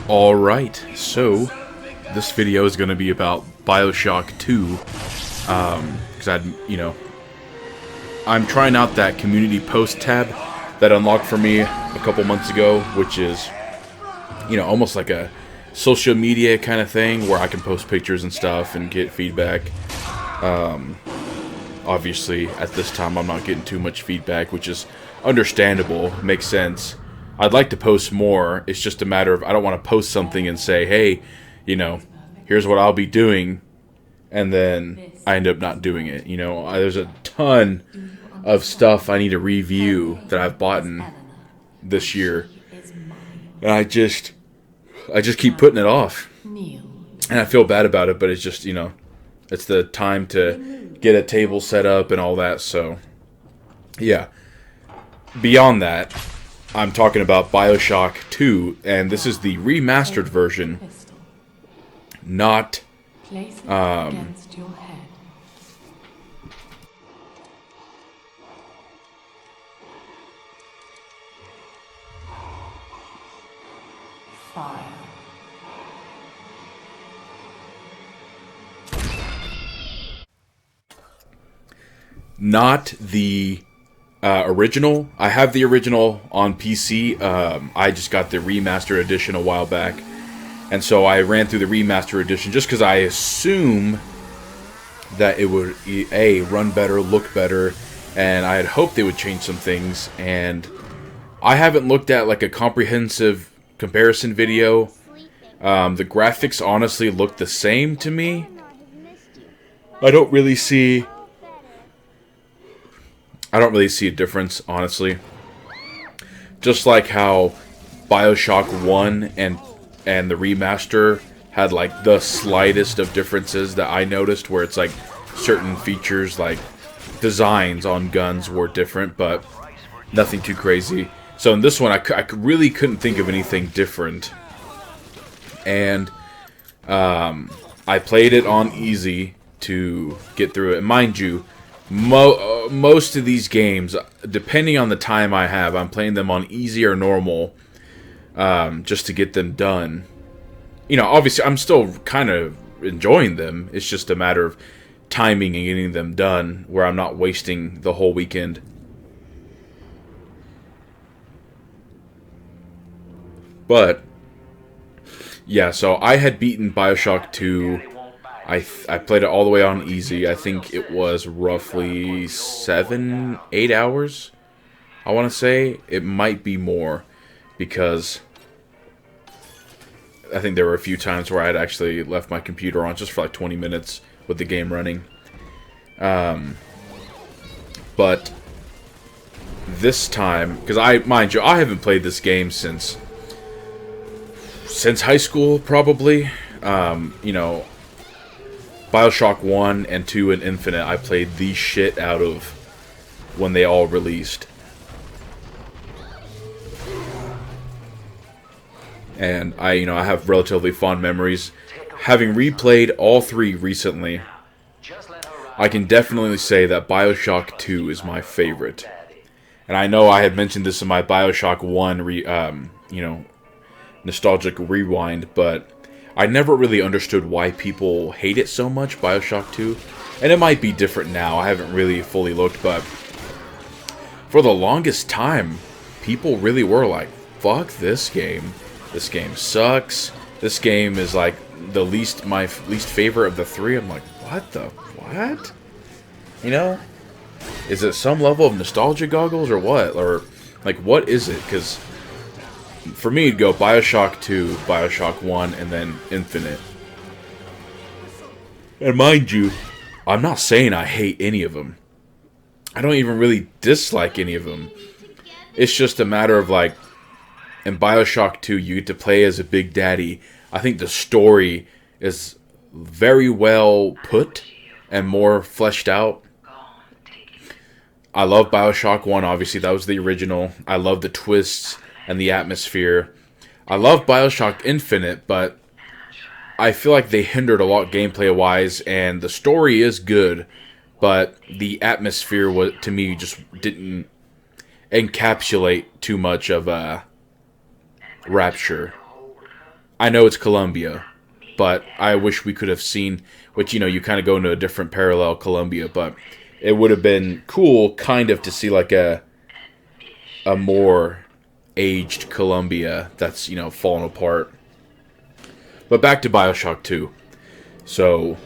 Alright, so this video is going to be about BIOSHOCK 2, because I'm trying out that community post tab that unlocked for me a couple months ago, which is, almost like a social media kind of thing where I can post pictures and stuff and get feedback. Obviously, at this time, I'm not getting too much feedback, which is understandable, makes sense. I'd like to post more. It's just a matter of I don't want to post something and say, hey, here's what I'll be doing, and then I end up not doing it. There's a ton of stuff I need to review that I've bought this year, and I just keep putting it off, and I feel bad about it. But it's just it's the time to get a table set up and all that. So yeah. Beyond that, I'm talking about BIOSHOCK 2, and this is the remastered version, not, against your head. Fire. not the original. I have the original on PC. I just got the remastered edition a while back, and so I ran through the remastered edition just because I assume that it would run better, look better, and I had hoped they would change some things. And I haven't looked at like a comprehensive comparison video. The graphics honestly look the same to me. I don't really see a difference, honestly. Just like how BIOSHOCK 1 and the remaster had like the slightest of differences that I noticed, where it's like certain features like designs on guns were different, but nothing too crazy. So in this one, I really couldn't think of anything different. And I played it on easy to get through it. And mind you, most of these games, depending on the time I have, I'm playing them on easy or normal, just to get them done. Obviously, I'm still kind of enjoying them. It's just a matter of timing and getting them done, where I'm not wasting the whole weekend. But yeah, so I had beaten BIOSHOCK 2. I played it all the way on easy. I think it was roughly 7-8 hours. I want to say it might be more, because I think there were a few times where I had actually left my computer on just for like 20 minutes with the game running. But this time, because mind you, I haven't played this game since high school, probably. BIOSHOCK 1 and 2 and Infinite, I played the shit out of when they all released. And I have relatively fond memories. Having replayed all three recently, I can definitely say that BIOSHOCK 2 is my favorite. And I know I had mentioned this in my BIOSHOCK 1 nostalgic rewind, but I never really understood why people hate it so much, BIOSHOCK 2. And it might be different now, I haven't really fully looked, but for the longest time, people really were like, fuck this game. This game sucks. This game is like my least favorite of the three. I'm like, what? Is it some level of nostalgia goggles or what? Or, like, what is it? Because for me, it'd go BIOSHOCK 2, BIOSHOCK 1, and then Infinite. And mind you, I'm not saying I hate any of them. I don't even really dislike any of them. It's just a matter of, like, in BIOSHOCK 2, you get to play as a Big Daddy. I think the story is very well put and more fleshed out. I love BIOSHOCK 1, obviously, that was the original. I love the twists and the atmosphere. I love BIOSHOCK Infinite, but I feel like they hindered a lot gameplay-wise, and the story is good, but the atmosphere, to me, just didn't encapsulate too much of Rapture. I know it's Colombia, but I wish we could have seen, which, you know, you kind of go into a different parallel Colombia, but it would have been cool kind of to see like a more aged Colombia that's, you know, fallen apart. But back to BioShock 2. So,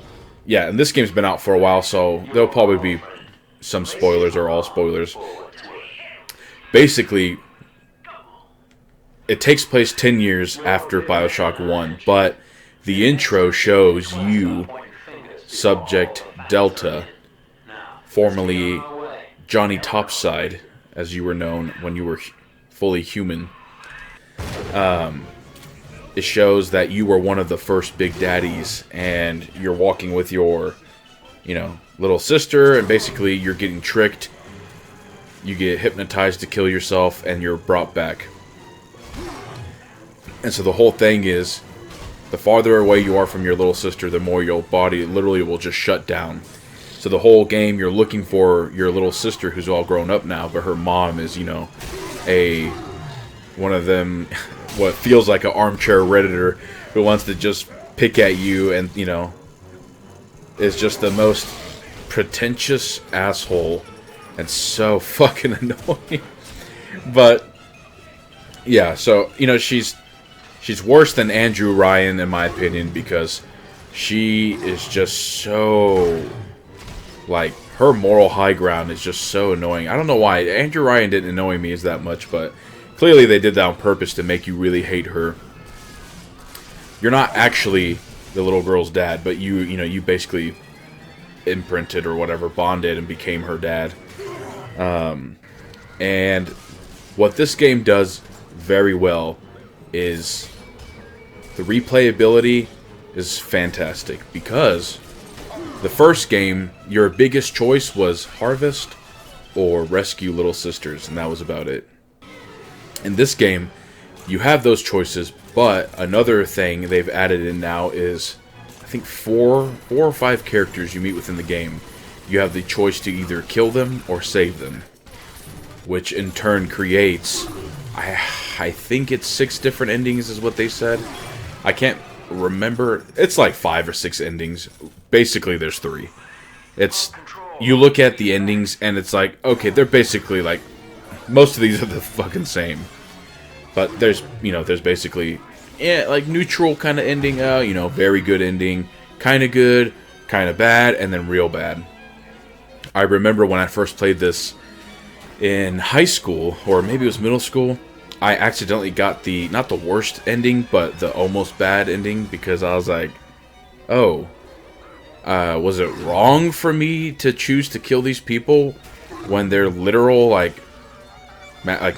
yeah, and this game's been out for a while, so there'll probably be some spoilers or all spoilers. Basically, it takes place 10 years after BioShock 1, but the intro shows you, Subject Delta, formerly Johnny Topside, as you were known when you were fully human. It shows that you were one of the first Big Daddies, and you're walking with your, you know, little sister, and basically you're getting tricked. You get hypnotized to kill yourself, and you're brought back. And so the whole thing is, the farther away you are from your little sister, the more your body literally will just shut down. So the whole game, you're looking for your little sister, who's all grown up now, but her mom is, you know, one of them, what feels like an armchair Redditor who wants to just pick at you, and, you know, is just the most pretentious asshole and so fucking annoying. But yeah, so, you know, she's worse than Andrew Ryan, in my opinion, because she is just so, like, her moral high ground is just so annoying. I don't know why. Andrew Ryan didn't annoy me as that much, but clearly they did that on purpose to make you really hate her. You're not actually the little girl's dad, but you know, you basically imprinted or whatever, bonded, and became her dad. And what this game does very well is the replayability is fantastic, because the first game, your biggest choice was harvest or rescue little sisters, and that was about it. In this game, you have those choices, but another thing they've added in now is, I think four or five characters you meet within the game. You have the choice to either kill them or save them, which in turn creates, I think it's 6 different endings is what they said. I can't remember. It's like 5 or 6 endings. Basically, there's 3. You look at the endings and it's like, okay, they're basically like, most of these are the fucking same. But there's, you know, there's basically, yeah, like neutral kind of ending, you know, very good ending, kind of good, kind of bad, and then real bad. I remember when I first played this in high school, or maybe it was middle school, I accidentally got the, not the worst ending, but the almost bad ending, because I was like, oh, was it wrong for me to choose to kill these people when they're literal, like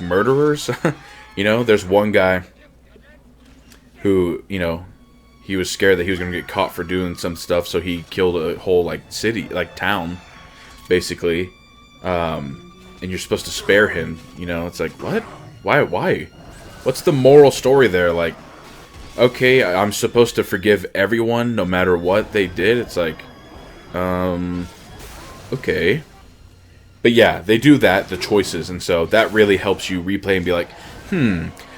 murderers? You know, there's one guy who, you know, he was scared that he was going to get caught for doing some stuff, so he killed a whole, like, city, like, town, basically. And you're supposed to spare him, you know, it's like, what? Why? What's the moral story there? Like, okay, I'm supposed to forgive everyone no matter what they did? It's like, okay. But yeah, they do that, the choices, and so that really helps you replay and be like,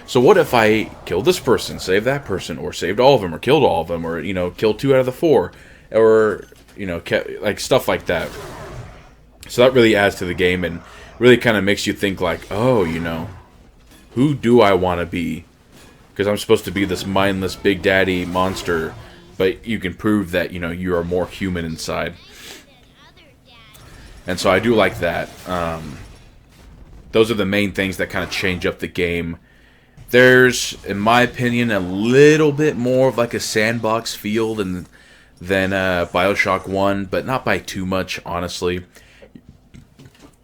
so what if I killed this person, saved that person, or saved all of them, or killed all of them, or, you know, killed 2 out of the 4, or, you know, like, stuff like that. So that really adds to the game, and really kind of makes you think like, oh, you know, who do I want to be? Because I'm supposed to be this mindless Big Daddy monster, but you can prove that, you know, you are more human inside. And so I do like that. Those are the main things that kind of change up the game. There's, in my opinion, a little bit more of like a sandbox feel than BioShock 1, but not by too much, honestly.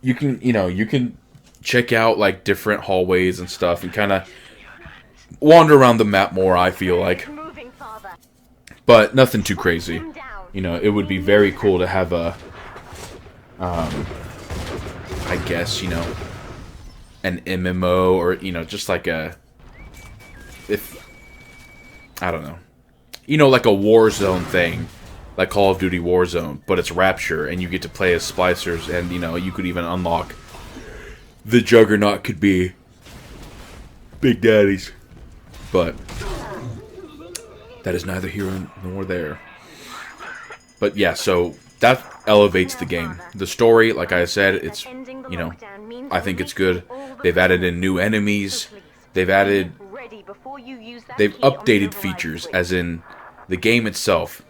You can, you know, you can check out like different hallways and stuff and kind of wander around the map more, I feel like. But nothing too crazy. You know, it would be very cool to have a, I guess, you know, an MMO, or, you know, just like a, I don't know, you know, like a Warzone thing, like Call of Duty Warzone, but it's Rapture, and you get to play as splicers, and, you know, you could even unlock, the Juggernaut could be Big Daddies, but that is neither here nor there. But yeah, so that elevates the game. The story, like I said, it's, you know, I think it's good. They've added in new enemies. They've updated features, as in the game itself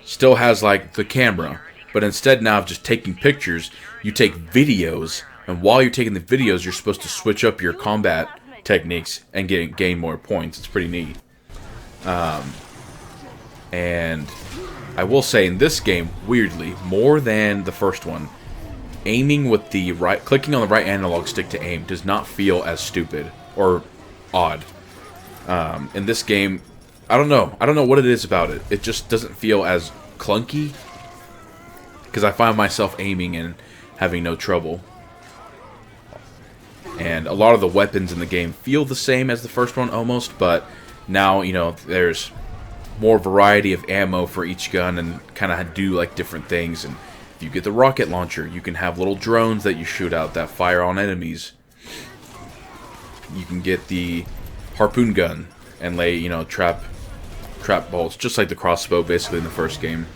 still has like the camera, but instead now of just taking pictures, you take videos, and while you're taking the videos, you're supposed to switch up your combat techniques and gain more points. It's pretty neat. And I will say, in this game, weirdly, more than the first one, aiming with the clicking on the right analog stick to aim does not feel as stupid or odd. In this game, I don't know what it is about it. It just doesn't feel as clunky, because I find myself aiming and having no trouble. And a lot of the weapons in the game feel the same as the first one almost, but now, you know, there's more variety of ammo for each gun and kind of do like different things. And if you get the rocket launcher, you can have little drones that you shoot out that fire on enemies. You can get the harpoon gun and lay, you know, trap bolts, just like the crossbow basically in the first game.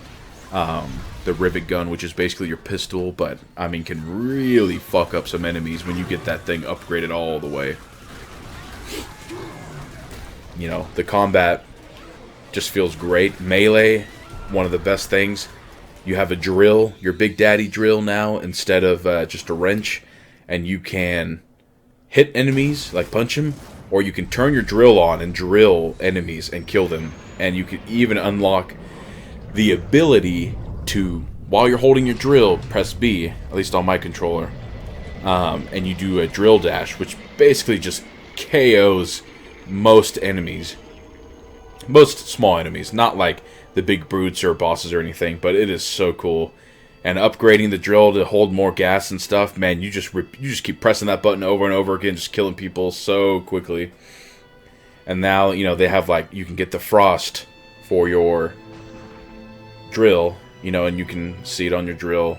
The rivet gun, which is basically your pistol, but I mean can really fuck up some enemies when you get that thing upgraded all the way. You know, the combat just feels great. Melee, one of the best things. You have a drill, your Big Daddy drill now, instead of just a wrench, and you can hit enemies, like punch them, or you can turn your drill on and drill enemies and kill them. And you can even unlock the ability to, while you're holding your drill, press B, at least on my controller, and you do a drill dash, which basically just KOs most enemies. Most small enemies, not like the big brutes or bosses or anything, but it is so cool. And upgrading the drill to hold more gas and stuff, man, you just keep pressing that button over and over again, just killing people so quickly. And now, you know, they have like, you can get the frost for your drill, you know, and you can see it on your drill.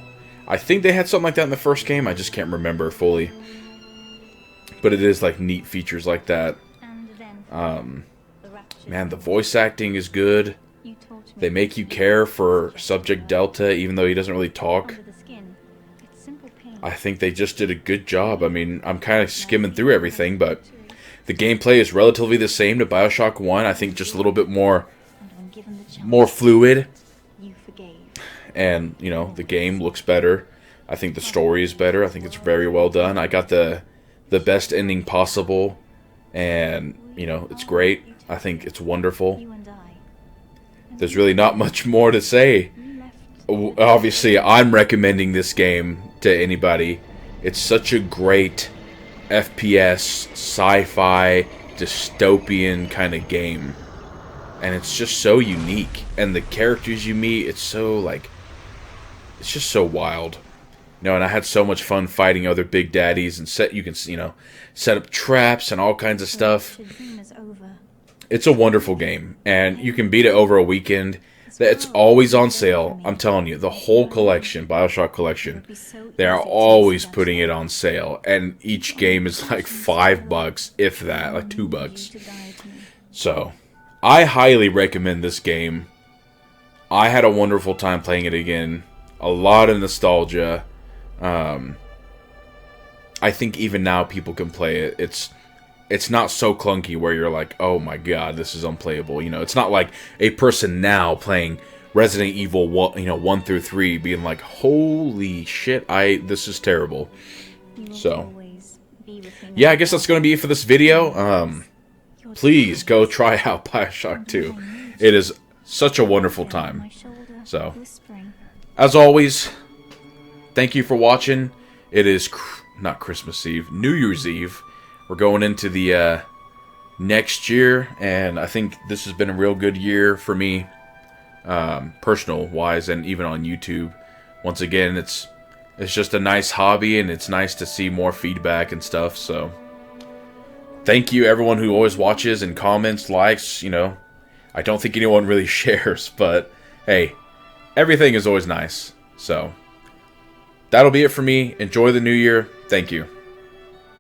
I think they had something like that in the first game, I just can't remember fully. But it is like neat features like that. Man, the voice acting is good. They make you care for Subject Delta, even though he doesn't really talk. I think they just did a good job. I mean, I'm kind of skimming through everything, but the gameplay is relatively the same to BioShock 1. I think just a little bit more fluid. And, you know, the game looks better. I think the story is better. I think it's very well done. I got the best ending possible. And, you know, it's great. I think it's wonderful. There's really not much more to say. Obviously, I'm recommending this game to anybody. It's such a great FPS, sci-fi, dystopian kind of game. And it's just so unique. And the characters you meet, it's so, like, it's just so wild. You know, and I had so much fun fighting other Big Daddies and you can, you know, set up traps and all kinds of stuff. It's a wonderful game, and you can beat it over a weekend. It's always on sale. I'm telling you, the whole collection, BioShock collection, they are always putting it on sale, and each game is like $5, if that, like $2. So, I highly recommend this game. I had a wonderful time playing it again. A lot of nostalgia. I think even now people can play it. It's not so clunky where you're like, oh my god, this is unplayable. You know, it's not like a person now playing Resident Evil 1, you know, 1 through 3 being like, holy shit, this is terrible. So, yeah, I guess that's going to be it for this video. Please go try out BioShock 2. It is such a wonderful time. So, as always, thank you for watching. It is not Christmas Eve, New Year's Eve. We're going into the next year, and I think this has been a real good year for me, personal-wise, and even on YouTube. Once again, it's just a nice hobby, and it's nice to see more feedback and stuff, so thank you everyone who always watches and comments, likes, you know. I don't think anyone really shares, but hey, everything is always nice. So, that'll be it for me. Enjoy the new year. Thank you.